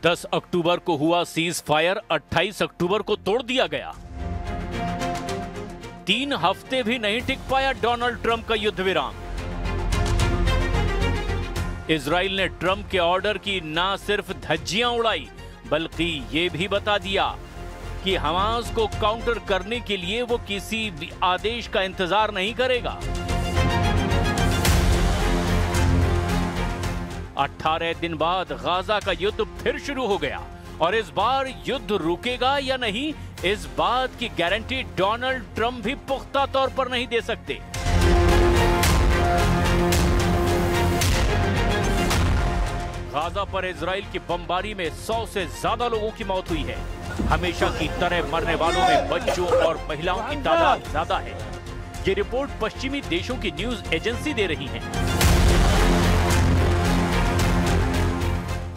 10 अक्टूबर को हुआ cease fire 28 अक्टूबर को तोड़ दिया गया। 3 हफ्ते भी नहीं टिक पाया डोनाल्ड ट्रंप का युद्ध विराम। इजराइल ने ट्रंप के ऑर्डर की ना सिर्फ धज्जियां उड़ाई बल्कि यह भी बता दिया कि हमास को काउंटर करने के लिए वो किसी भी आदेश का इंतजार नहीं करेगा। 18 दिन बाद गाजा का युद्ध फिर शुरू हो गया और इस बार युद्ध रुकेगा या नहीं, इस बात की गारंटी डोनाल्ड ट्रंप भी पुख्ता तौर पर नहीं दे सकते। गाजा पर इजराइल की बमबारी में 100 से ज्यादा लोगों की मौत हुई है। हमेशा की तरह मरने वालों में बच्चों और महिलाओं की तादाद ज्यादा है। ये रिपोर्ट पश्चिमी देशों की न्यूज एजेंसी दे रही है।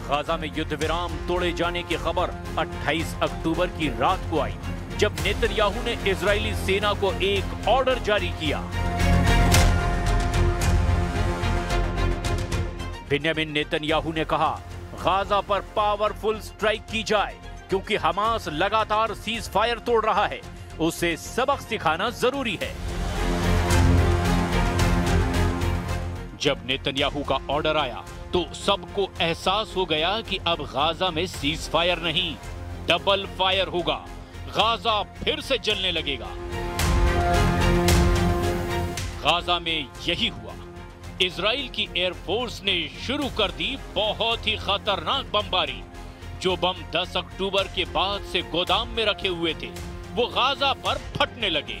गाजा में युद्ध विराम तोड़े जाने की खबर 28 अक्टूबर की रात को आई, जब नेतन्याहू ने इजरायली सेना को एक ऑर्डर जारी किया। बेंजामिन नेतन्याहू ने कहा, गाजा पर पावरफुल स्ट्राइक की जाए क्योंकि हमास लगातार सीज फायर तोड़ रहा है, उसे सबक सिखाना जरूरी है। जब नेतन्याहू का ऑर्डर आया तो सबको एहसास हो गया कि अब गाजा में सीज फायर नहीं, डबल फायर होगा। गाजा फिर से जलने लगेगा। गाजा में यही हुआ। इजराइल की एयरफोर्स ने शुरू कर दी बहुत ही खतरनाक बमबारी। जो बम 10 अक्टूबर के बाद से गोदाम में रखे हुए थे वो गाजा पर फटने लगे।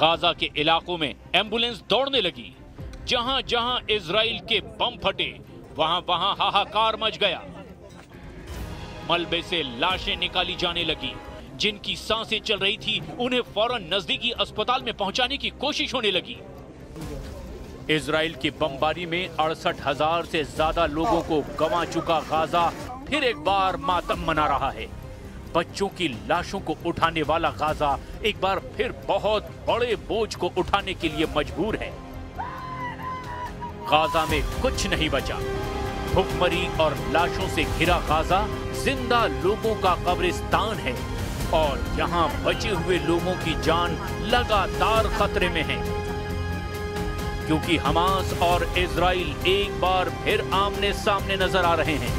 गाजा के इलाकों में एम्बुलेंस दौड़ने लगी। जहां जहां इजराइल के बम फटे वहां वहां हाहाकार मच गया। मलबे से लाशें निकाली जाने लगी। जिनकी सांसें चल रही थी उन्हें फौरन नजदीकी अस्पताल में पहुंचाने की कोशिश होने लगी। इजराइल की बमबारी में 68,000 से ज्यादा लोगों को गंवा चुका गाजा फिर एक बार मातम मना रहा है। बच्चों की लाशों को उठाने वाला गाजा एक बार फिर बहुत बड़े बोझ को उठाने के लिए मजबूर है। गाजा में कुछ नहीं बचा। भुखमरी और लाशों से घिरा गाजा जिंदा लोगों का कब्रिस्तान है और यहाँ बचे हुए लोगों की जान लगातार खतरे में है, क्योंकि हमास और इजराइल एक बार फिर आमने सामने नजर आ रहे हैं।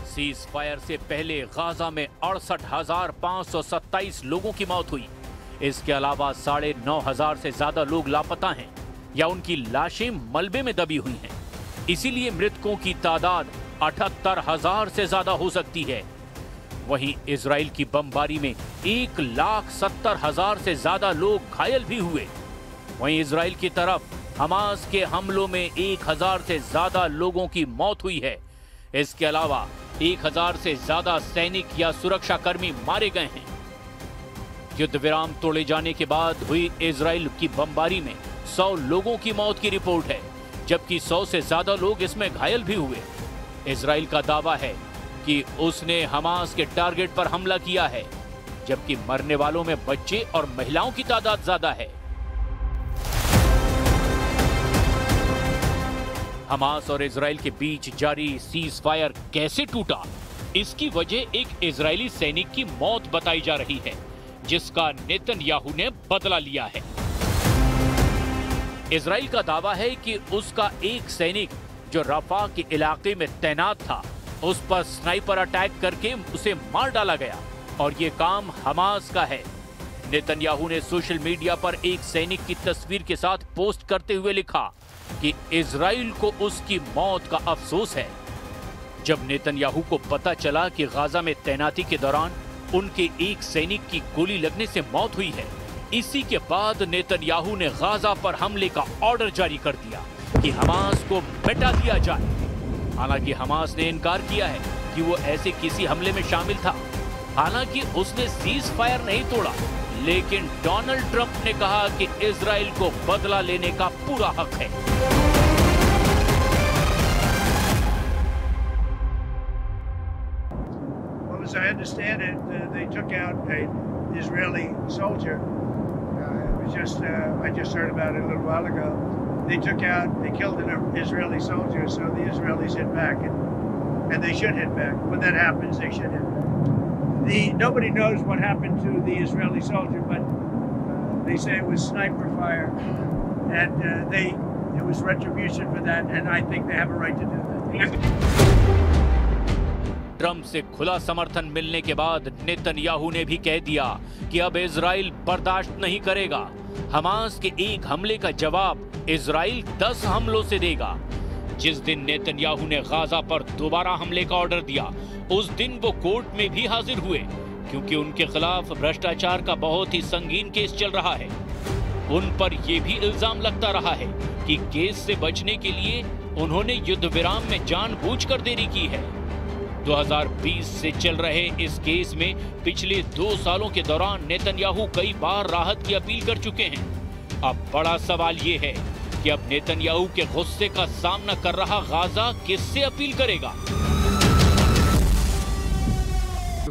सीज फायर से पहले गाजा में 68,527 लोगों की मौत हुई। इसके अलावा 9,500 से ज्यादा लोग लापता हैं या उनकी लाशें मलबे में दबी हुई हैं। इसीलिए मृतकों की तादाद 78,000 से ज्यादा हो सकती है। वहीं इजराइल की बमबारी में 1,70,000 से ज्यादा लोग घायल भी हुए। वहीं इजराइल की तरफ हमास के हमलों में 1,000 से ज्यादा लोगों की मौत हुई है। इसके अलावा 1,000 से ज्यादा सैनिक या सुरक्षाकर्मी मारे गए हैं। युद्ध विराम तोड़े जाने के बाद हुई इजराइल की बमबारी में 100 लोगों की मौत की रिपोर्ट है, जबकि 100 से ज्यादा लोग इसमें घायल भी हुए। इजराइल का दावा है कि उसने हमास के टारगेट पर हमला किया है, जबकि मरने वालों में बच्चे और महिलाओं की तादाद ज्यादा है। हमास और इजराइल के बीच जारी सीज फायर कैसे टूटा, इसकी वजह एक इजरायली सैनिक की मौत बताई जा रही है, जिसका नेतन्याहू ने बदला लिया है। इजराइल का दावा है कि उसका एक सैनिक जो रफा के इलाके में तैनात था, उस पर स्नाइपर अटैक करके उसे मार डाला गया और ये काम हमास का है। नेतन्याहू ने सोशल मीडिया पर एक सैनिक की तस्वीर के साथ पोस्ट करते हुए लिखा कि इजराइल को उसकी मौत का अफसोस है। जब नेतन्याहू को पता चला कि गाजा में तैनाती के दौरान उनके एक सैनिक की गोली लगने से मौत हुई है, इसी के बाद नेतन्याहू ने गाजा पर हमले का ऑर्डर जारी कर दिया कि हमास को मिटा दिया जाए। हालांकि हमास ने इनकार किया है कि वो ऐसे किसी हमले में शामिल था। हालांकि उसने सीज फायर नहीं तोड़ा, लेकिन डोनाल्ड ट्रंप ने कहा कि इजराइल को बदला लेने का पूरा हक है। As I understand it, they took out an Israeli soldier. It was I just heard about it a little while ago. They killed an Israeli soldier, so the Israelis hit back, and they should hit back. When that happens, they should hit back. Nobody knows what happened to the Israeli soldier, but they say it was sniper fire, and it was retribution for that, and I think they have a right to do that. Trump से खुला समर्थन मिलने के बाद Netanyahu ने भी कह दिया कि अब इजराइल बर्दाश्त नहीं करेगा। हमास के एक हमले का जवाब इजराइल 10 हमलों से देगा। जिस दिन नेतन्याहू ने गाजा पर दोबारा हमले का ऑर्डर दिया, उस दिन वो कोर्ट में भी हाजिर हुए, क्योंकि उनके खिलाफ भ्रष्टाचार का बहुत ही संगीन केस चल रहा है। उन पर यह भी इल्जाम लगता रहा है कि केस से बचने के लिए उन्होंने युद्ध विराम में जानबूझकर देरी की है। 2020 से चल रहे इस केस में पिछले 2 सालों के दौरान नेतन्याहू कई बार राहत की अपील कर चुके हैं। अब बड़ा सवाल ये है कि अब नेतन्याहू के गुस्से का सामना कर रहा गाजा किससे अपील करेगा?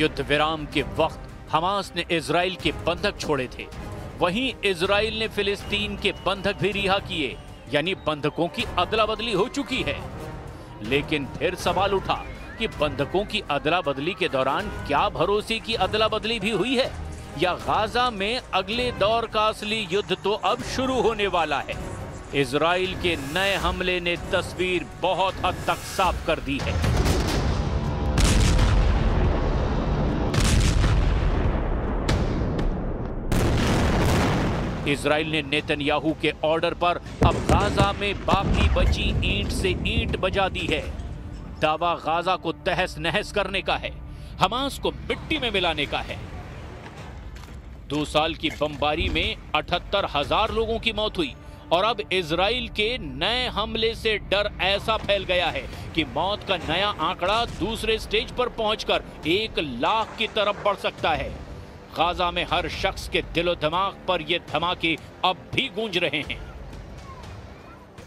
युद्ध विराम के वक्त हमास ने इजराइल के बंधक छोड़े थे, वहीं इजराइल ने फिलिस्तीन के बंधक भी रिहा किए, यानी बंधकों की अदला बदली हो चुकी है। लेकिन फिर सवाल उठा कि बंधकों की अदला बदली के दौरान क्या भरोसे की अदला बदली भी हुई है, या गाजा में अगले दौर का असली युद्ध तो अब शुरू होने वाला है। इजराइल के नए हमले ने तस्वीर बहुत हद तक साफ कर दी है। इजराइल ने नेतन्याहू के ऑर्डर पर अब गाजा में बाकी बची ईंट से ईंट बजा दी है। दावा गाजा को तहस नहस करने का है, हमास को मिट्टी में मिलाने का है। 2 साल की बमबारी में 78,000 लोगों की मौत हुई और अब इजराइल के नए हमले से डर ऐसा फैल गया है कि मौत का नया आंकड़ा दूसरे स्टेज पर पहुंचकर 1 लाख की तरफ बढ़ सकता है। गाजा में हर शख्स के दिलो दिमाग पर ये धमाके अब भी गूंज रहे हैं।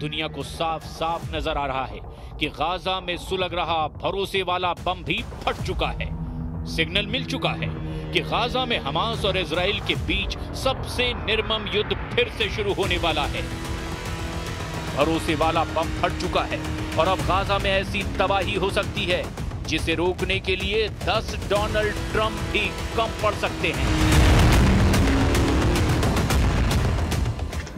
दुनिया को साफ साफ नजर आ रहा है कि गाजा में सुलग रहा भरोसे वाला बम भी फट चुका है। सिग्नल मिल चुका है कि गाजा में हमास और इजराइल के बीच सबसे निर्मम युद्ध फिर से शुरू होने वाला है। भरोसे वाला बम फट चुका है और अब गाजा में ऐसी तबाही हो सकती है जिसे रोकने के लिए 10 डोनाल्ड ट्रंप भी कम पड़ सकते हैं।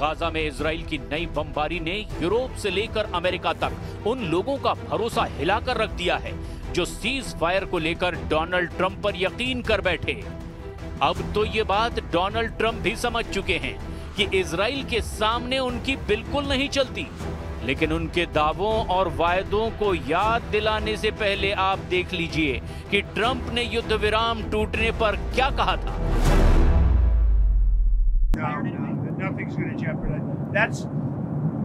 गाजा में इजराइल की नई बमबारी ने यूरोप से लेकर अमेरिका तक उन लोगों का भरोसा हिलाकर रख दिया है जो सीज फायर को लेकर डोनाल्ड ट्रंप पर यकीन कर बैठे। अब तो ये बात डोनाल्ड ट्रंप भी समझ चुके हैं कि इजराइल के सामने उनकी बिल्कुल नहीं चलती। लेकिन उनके दावों और वायदों को याद दिलाने से पहले आप देख लीजिए कि ट्रंप ने युद्ध विराम टूटने पर क्या कहा था। Nothing's going to jeopardize.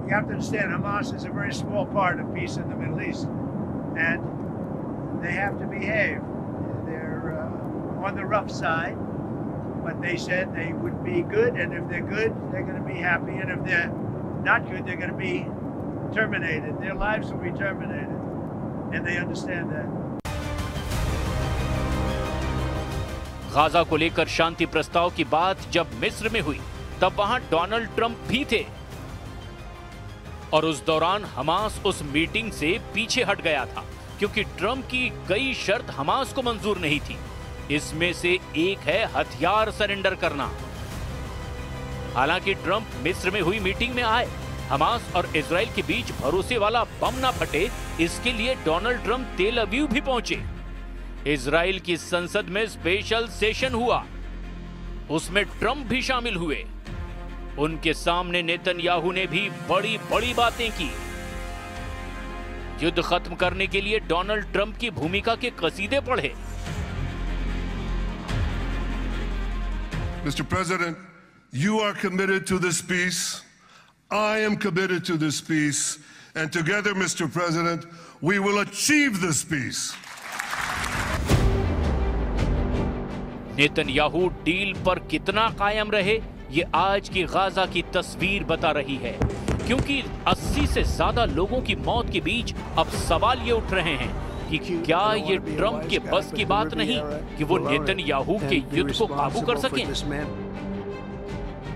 You have to understand, Hamas is a very small part of peace in the Middle East, and they have to behave. They're on the rough side, but they said they would be good, and if they're good, they're going to be happy, and if they're not good, they're going to be terminated. Their lives will be terminated, and they understand that. Gaza को लेकर शांति प्रस्ताव की बात जब मिस्र में हुई तब वहां डोनाल्ड ट्रंप भी थे और उस दौरान हमास उस मीटिंग से पीछे हट गया था क्योंकि ट्रंप की कई शर्त हमास को मंजूर नहीं थी। इसमें से एक है हथियार सरेंडर करना। हालांकि ट्रंप मिस्र में हुई मीटिंग में आए, हमास और इजराइल के बीच भरोसे वाला बम ना फटे इसके लिए डोनाल्ड ट्रंप तेल अवीव भी पहुंचे। इजराइल की संसद में स्पेशल सेशन हुआ, उसमें ट्रंप भी शामिल हुए। उनके सामने नेतन्याहू ने भी बड़ी बड़ी बातें की। युद्ध खत्म करने के लिए डोनाल्ड ट्रंप की भूमिका के कसीदे पढ़े। Mr. President, you are committed to this peace. I am committed to this peace. And together, Mr. President, we will achieve this peace. Netanyahu deal पर कितना कायम रहे ये आज की गाजा की तस्वीर बता रही है, क्योंकि 80 से ज्यादा लोगों की मौत के बीच अब सवाल ये उठ रहे हैं कि क्या ये ट्रंप के बस की बात नहीं कि वो नेतन्याहू के युद्ध को काबू कर सकें।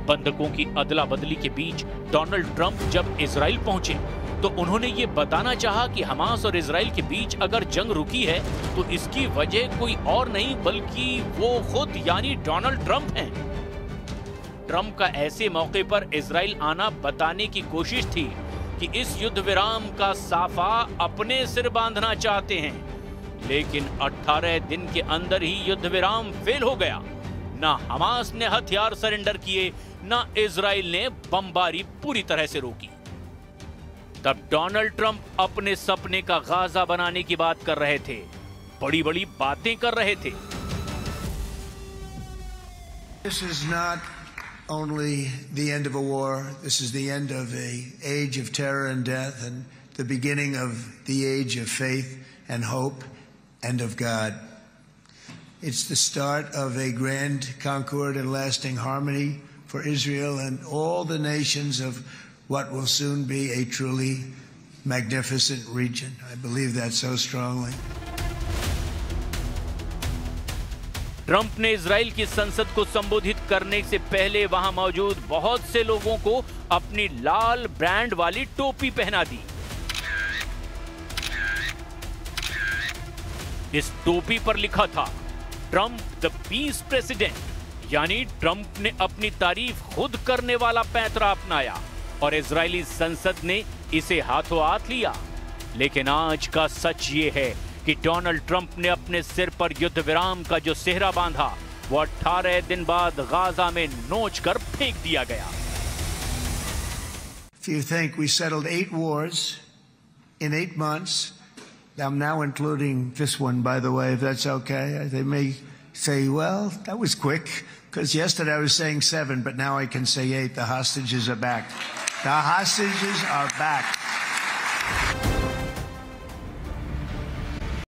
बंधकों की अदला बदली के बीच डोनाल्ड ट्रंप जब इजराइल पहुंचे तो उन्होंने ये बताना चाहा कि हमास और इजराइल के बीच अगर जंग रुकी है तो इसकी वजह कोई और नहीं बल्कि वो खुद यानी डोनाल्ड ट्रंप हैं। ट्रंप का ऐसे मौके पर इजराइल आना बताने की कोशिश थी कि इस युद्ध विराम का साफा अपने सिर बांधना चाहते हैं, लेकिन 18 दिन के अंदर ही युद्ध विराम फेल हो गया। ना हमास ने हथियार सरेंडर किए, ना इजराइल ने बमबारी पूरी तरह से रोकी। तब डोनाल्ड ट्रंप अपने सपने का गाजा बनाने की बात कर रहे थे, बड़ी बड़ी बातें कर रहे थे। This is not only the end of a war, this is the end of an age of terror and death and the beginning of the age of faith and hope and of God. It's the start of a grand concord and lasting harmony for Israel and all the nations of what will soon be a truly magnificent region. I believe that so strongly. Trump ने Israel की संसद को संबोधित करने से पहले वहां मौजूद बहुत से लोगों को अपनी लाल ब्रांड वाली टोपी पहना दी। इस टोपी पर लिखा था ट्रंप द पीस प्रेसिडेंट, यानी ट्रंप ने अपनी तारीफ खुद करने वाला पैंतरा अपनाया और इजरायली संसद ने इसे हाथों हाथ लिया। लेकिन आज का सच ये है कि डोनाल्ड ट्रंप ने अपने सिर पर युद्ध विराम का जो सेहरा बांधा वो 18 दिन बाद गाजा में नोच कर फेंक दिया गया। If you think we settled 8 wars in 8 months, I'm now including this one, by the way, if that's okay. They may say, well, that was quick, because yesterday I was saying 7, but now I can say 8. The hostages are back. The hostages are back.